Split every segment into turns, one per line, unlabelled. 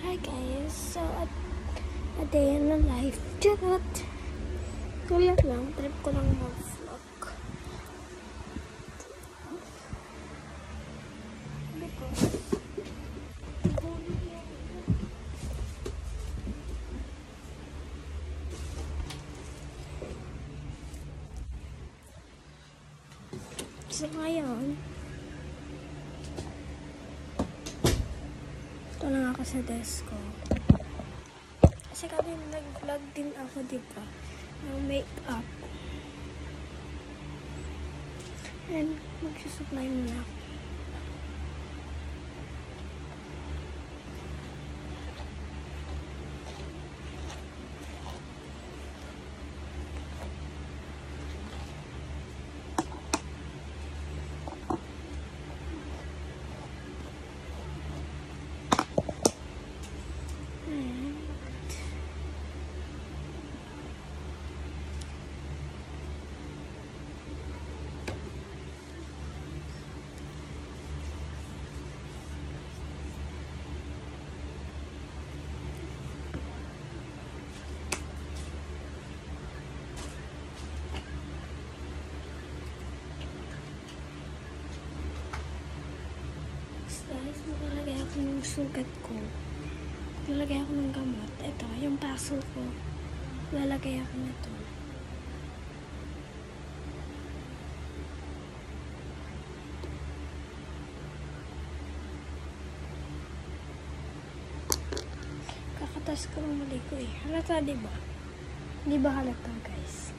Hi guys, so a day in the life. Charot! Kulit lang, trip ko lang mag-vlog. So ngayon, ito lang ako sa desk ko. Kasi kami nag-vlog din ako, diba? Ng make-up. And magsusupply muna ako. Guys, makalagay ako ng sugat ko. Lalagay ako ng gamot. Ito, yung paso ko. Lalagay ako nito. Kakatas ko ng mali ko eh. Halata, diba? Di ba halata, guys?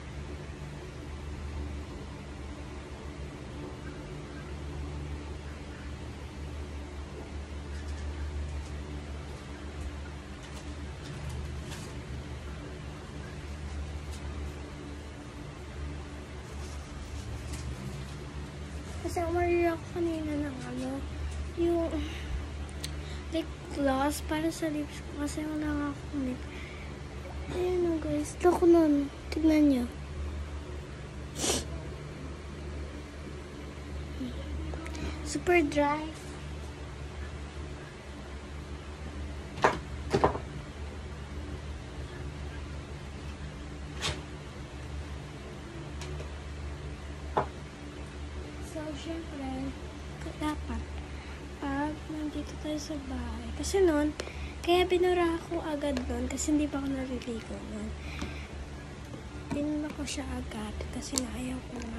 Kasi umari ako kanina ng yung lip gloss para sa lips ko kasi wala nga akong lip. Ayun o guys, loko nun. Tignan nyo. Super dry. So, syempre, dapat pag nandito tayo sa bahay. Kasi nun, kaya binura ako agad nun kasi hindi pa ako naliligo nun. Binura ko siya agad kasi naayaw ko na.